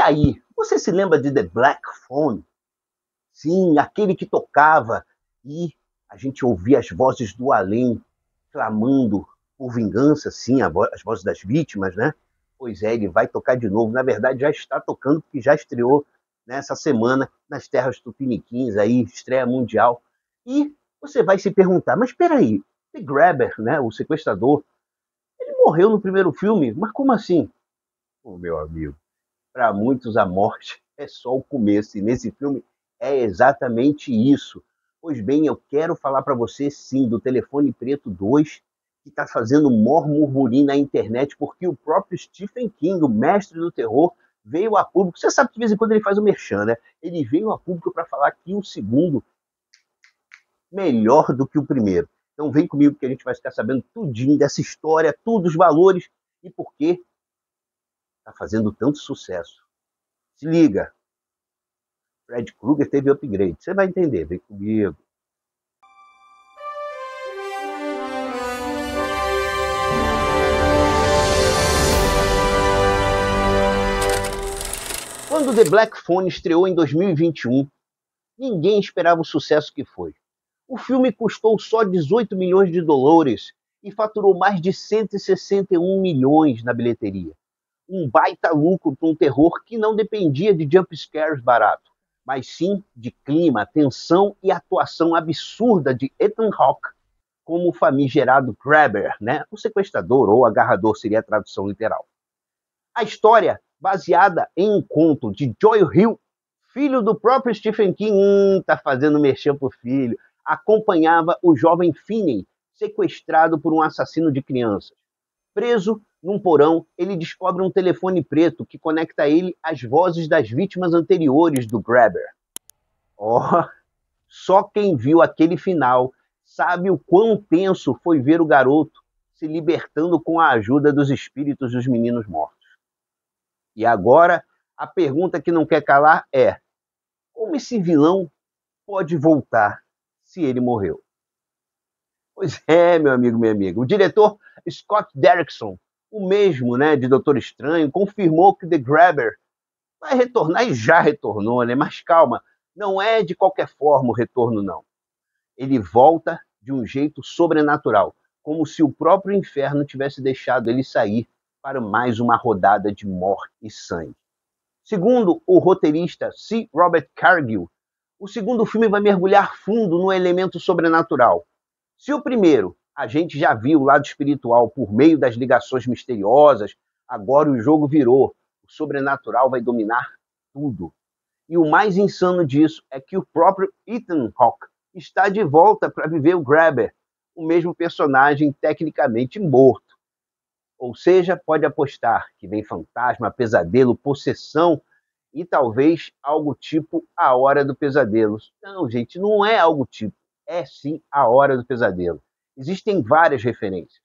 aí, você se lembra de The Black Phone? Sim, aquele que tocava e a gente ouvia as vozes do além clamando por vingança, sim, as vozes das vítimas, né? Pois é, ele vai tocar de novo. Na verdade, já está tocando, porque já estreou nessa semana nas terras tupiniquins, aí, estreia mundial. E você vai se perguntar, mas espera aí, The Grabber, né, o sequestrador, ele morreu no primeiro filme, mas como assim? Oh, meu amigo, para muitos a morte é só o começo, e nesse filme é exatamente isso. Pois bem, eu quero falar para você, sim, do Telefone Preto 2, que está fazendo maior murmurinho na internet, porque o próprio Stephen King, o mestre do terror, veio a público. Você sabe que de vez em quando ele faz o merchan, né? Ele veio a público para falar que o segundo melhor do que o primeiro. Então vem comigo que a gente vai ficar sabendo tudinho dessa história, tudo, os valores e por que está fazendo tanto sucesso. Se liga, Fred Krueger teve upgrade. Você vai entender, vem comigo. Quando The Black Phone estreou em 2021, ninguém esperava o sucesso que foi. O filme custou só 18 milhões de dólares e faturou mais de 161 milhões na bilheteria. Um baita lucro para um terror que não dependia de jump scares barato, mas sim de clima, tensão e atuação absurda de Ethan Hawke como o famigerado Grabber, né? O sequestrador ou agarrador seria a tradução literal. A história, baseada em um conto de Joy Hill, filho do próprio Stephen King, tá fazendo mexer pro filho, acompanhava o jovem Finney, sequestrado por um assassino de crianças. Preso num porão, ele descobre um telefone preto que conecta ele às vozes das vítimas anteriores do Grabber. Oh, só quem viu aquele final sabe o quão tenso foi ver o garoto se libertando com a ajuda dos espíritos dos meninos mortos. E agora, a pergunta que não quer calar é: como esse vilão pode voltar se ele morreu? Pois é, meu amigo, minha amiga. O diretor Scott Derrickson, o mesmo, né, de Doutor Estranho, confirmou que The Grabber vai retornar e já retornou, né? Mas calma, não é de qualquer forma o retorno, não. Ele volta de um jeito sobrenatural, como se o próprio inferno tivesse deixado ele sair para mais uma rodada de morte e sangue. Segundo o roteirista C. Robert Cargill, o segundo filme vai mergulhar fundo no elemento sobrenatural. Se o primeiro a gente já viu o lado espiritual por meio das ligações misteriosas, agora o jogo virou. O sobrenatural vai dominar tudo. E o mais insano disso é que o próprio Ethan Hawke está de volta para viver o Grabber, o mesmo personagem tecnicamente morto. Ou seja, pode apostar que vem fantasma, pesadelo, possessão e talvez algo tipo A Hora do Pesadelo. Não, gente, não é algo tipo. É sim A Hora do Pesadelo. Existem várias referências.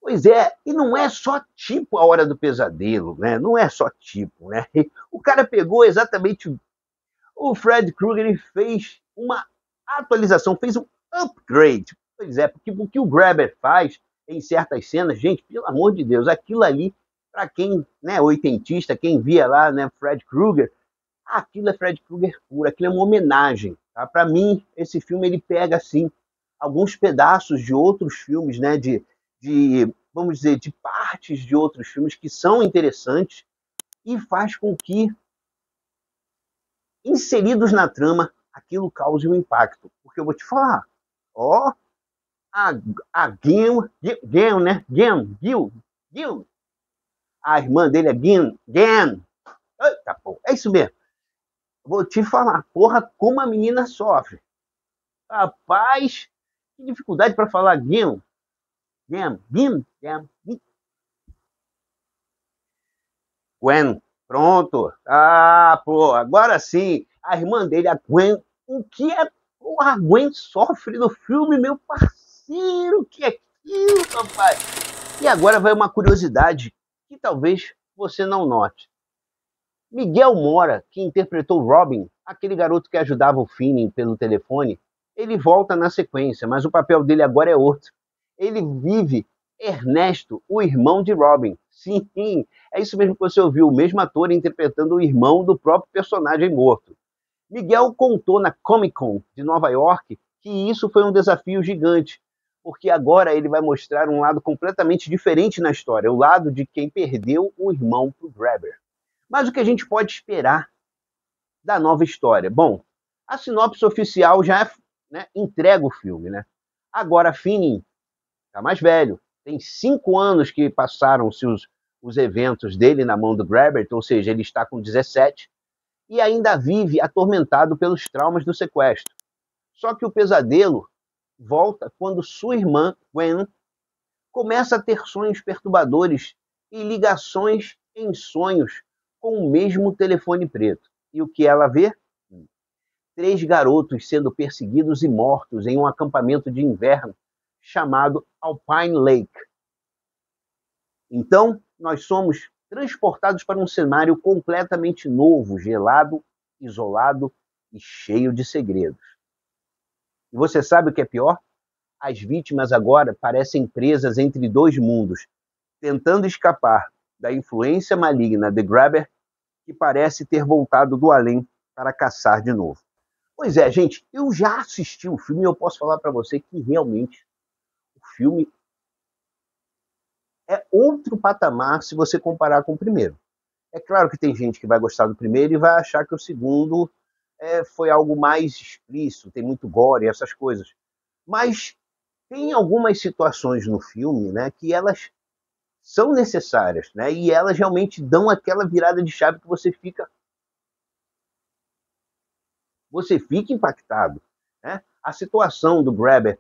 Pois é, e não é só tipo A Hora do Pesadelo, né? Não é só tipo, né? O cara pegou exatamente o Fred Krueger e fez uma atualização, fez um upgrade. Pois é, porque o que o Grabber faz em certas cenas, gente, pelo amor de Deus, aquilo ali, para quem, né, oitentista, quem via lá, né, Fred Krueger, aquilo é Fred Krueger puro, aquilo é uma homenagem. Tá? Para mim, esse filme ele pega assim alguns pedaços de outros filmes, né, vamos dizer, de partes de outros filmes que são interessantes e faz com que, inseridos na trama, aquilo cause um impacto. Porque eu vou te falar, ó, a Gil, né? Gil. A irmã dele é Gin. Eita, pô, é isso mesmo. Vou te falar, porra, como a menina sofre. Rapaz, que dificuldade para falar Gin. Gwen, pronto. Ah, pô, agora sim. A irmã dele, a Gwen, o que é. Porra, a Gwen sofre no filme, meu parceiro. O que é aquilo, rapaz? E agora vai uma curiosidade que talvez você não note. Miguel Mora, que interpretou Robin, aquele garoto que ajudava o Finney pelo telefone, ele volta na sequência, mas o papel dele agora é outro. Ele vive Ernesto, o irmão de Robin. Sim, é isso mesmo que você ouviu, o mesmo ator interpretando o irmão do próprio personagem morto. Miguel contou na Comic Con de Nova York que isso foi um desafio gigante, porque agora ele vai mostrar um lado completamente diferente na história, o lado de quem perdeu o irmão pro Grabber. Mas o que a gente pode esperar da nova história? Bom, a sinopse oficial já, né, entrega o filme, né? Agora Finney está mais velho, tem 5 anos que passaram-se os eventos dele na mão do Grabber, ou seja, ele está com 17 e ainda vive atormentado pelos traumas do sequestro. Só que o pesadelo volta quando sua irmã, Gwen, começa a ter sonhos perturbadores e ligações em sonhos com o mesmo telefone preto. E o que ela vê? 3 garotos sendo perseguidos e mortos em um acampamento de inverno chamado Alpine Lake. Então, nós somos transportados para um cenário completamente novo, gelado, isolado e cheio de segredos. E você sabe o que é pior? As vítimas agora parecem presas entre 2 mundos, tentando escapar da influência maligna de Grabber, que parece ter voltado do além para caçar de novo. Pois é, gente, eu já assisti o filme e eu posso falar para você que realmente o filme é outro patamar se você comparar com o primeiro. É claro que tem gente que vai gostar do primeiro e vai achar que o segundo foi algo mais explícito, tem muito gore, essas coisas. Mas tem algumas situações no filme, né, que elas são necessárias, né, e elas realmente dão aquela virada de chave que você fica impactado, né? A situação do Grabber,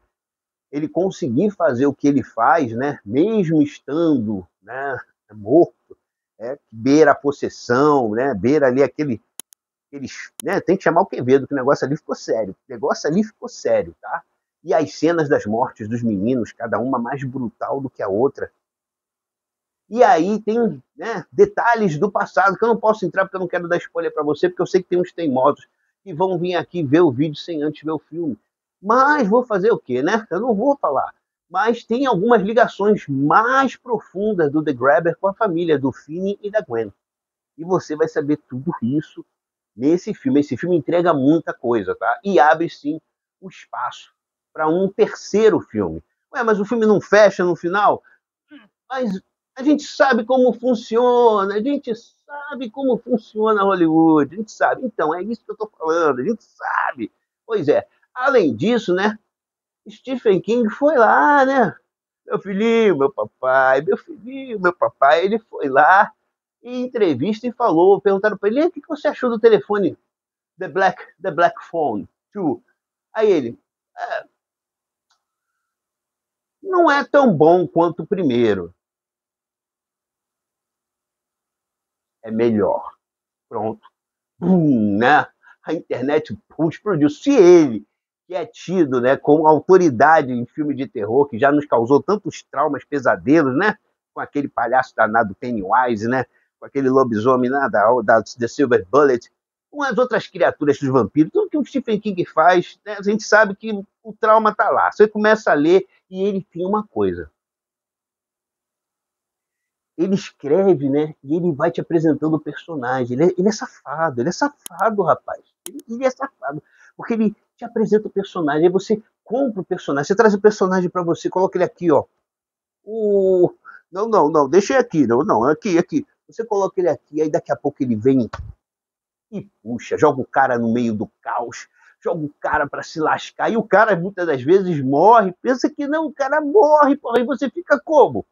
ele conseguir fazer o que ele faz, né, mesmo estando, né, morto, beira a possessão, né, beira ali aqueles, né, tem que chamar o Quevedo, que o negócio ali ficou sério. O negócio ali ficou sério, tá? E as cenas das mortes dos meninos, cada uma mais brutal do que a outra. E aí tem, né, detalhes do passado, que eu não posso entrar porque eu não quero dar spoiler para você, porque eu sei que tem uns teimosos que vão vir aqui ver o vídeo sem antes ver o filme. Mas vou fazer o quê, né? Eu não vou falar. Mas tem algumas ligações mais profundas do The Grabber com a família do Finney e da Gwen. E você vai saber tudo isso nesse filme. Esse filme entrega muita coisa, tá? E abre, sim, o espaço para um terceiro filme. Ué, mas o filme não fecha no final? Mas a gente sabe como funciona, a gente sabe como funciona Hollywood, a gente sabe. Então, é isso que eu estou falando, a gente sabe. Pois é. Além disso, né, Stephen King foi lá, né? Meu filhinho, meu papai, meu filhinho, meu papai, ele foi lá em entrevista e falou, perguntaram para ele, o que você achou do telefone The Black Phone 2? Aí ele, não é tão bom quanto o primeiro, é melhor. Pronto. Né? A internet explodiu. Se ele, que é tido, né, como autoridade em filme de terror, que já nos causou tantos traumas, pesadelos, né? Com aquele palhaço danado Pennywise, né? Com aquele lobisomem, né, da The Silver Bullet, com as outras criaturas dos vampiros, tudo que o Stephen King faz, né, a gente sabe que o trauma está lá. Você começa a ler e ele tem uma coisa. Ele escreve, né? E ele vai te apresentando o personagem. Ele é safado, rapaz. Ele é safado. Porque ele te apresenta o personagem, aí você compra o personagem, você traz o personagem para você, coloca ele aqui, ó. O... Não, deixa ele aqui, não, aqui. Você coloca ele aqui, aí daqui a pouco ele vem e puxa, joga o cara no meio do caos, joga o cara para se lascar, e o cara muitas das vezes morre, pensa que não, o cara morre, porra, e você fica como?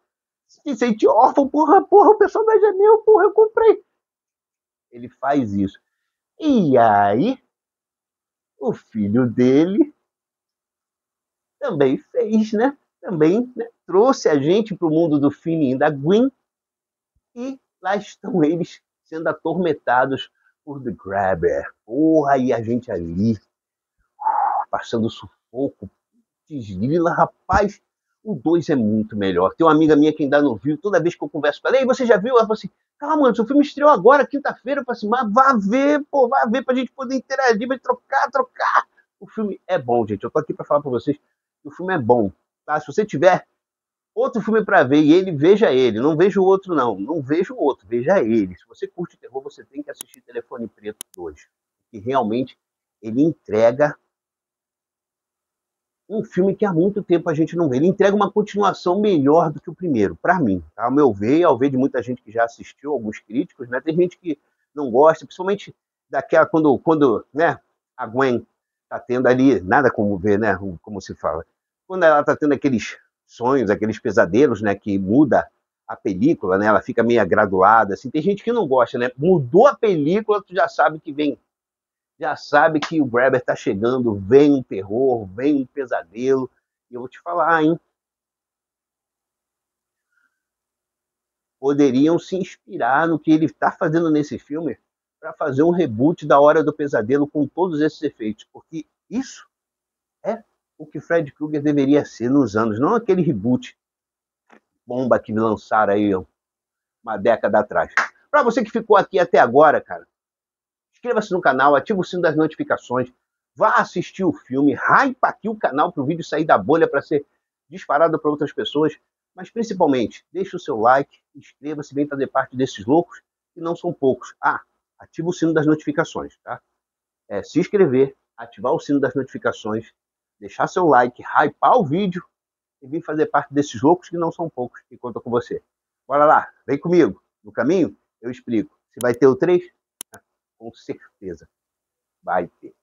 Se sente órfão, porra, o personagem é meu, porra, eu comprei. Ele faz isso. E aí, o filho dele também fez, né? Também, né, trouxe a gente para o mundo do Finney e da Gwen, e lá estão eles sendo atormentados por The Grabber. Porra, e a gente ali, passando sufoco, desgrila, rapaz. O 2 é muito melhor. Tem uma amiga minha que ainda não viu, toda vez que eu converso com ela, ei, você já viu? Ela fala assim, calma, mano, seu filme estreou agora, quinta-feira. Eu falo assim, mas vá ver, pô, vá ver pra gente poder interagir, vai trocar. O filme é bom, gente. Eu tô aqui pra falar pra vocês que o filme é bom, tá? Se você tiver Outro filme para ver, e ele, veja ele, não veja o outro não, não veja o outro, veja ele. Se você curte terror, você tem que assistir Telefone Preto 2, que realmente ele entrega um filme que há muito tempo a gente não vê. Ele entrega uma continuação melhor do que o primeiro, para mim, tá? Ao meu ver, ao ver de muita gente que já assistiu, alguns críticos, né? Tem gente que não gosta, principalmente daquela quando né, a Gwen tá tendo ali, nada como ver, né? Como se fala. Quando ela tá tendo aqueles sonhos, aqueles pesadelos, né? Que muda a película, né? Ela fica meio graduada, assim. Tem gente que não gosta, né? Mudou a película, tu já sabe que vem, já sabe que o Brabber tá chegando, vem um terror, vem um pesadelo. E eu vou te falar, hein? Poderiam se inspirar no que ele está fazendo nesse filme para fazer um reboot da Hora do Pesadelo com todos esses efeitos, porque isso é o que Fred Krueger deveria ser nos anos, não aquele reboot bomba que lançaram aí uma década atrás. Para você que ficou aqui até agora, cara, inscreva-se no canal, ativa o sino das notificações, vá assistir o filme, hype aqui o canal para o vídeo sair da bolha para ser disparado para outras pessoas, mas principalmente, deixe o seu like, inscreva-se, vem fazer parte desses loucos, que não são poucos. Ah, ativa o sino das notificações, tá? Se inscrever, ativar o sino das notificações, deixar seu like, hypar o vídeo e vir fazer parte desses loucos que não são poucos que contam com você. Bora lá, vem comigo. No caminho, eu explico. Se vai ter o 3? Com certeza vai ter.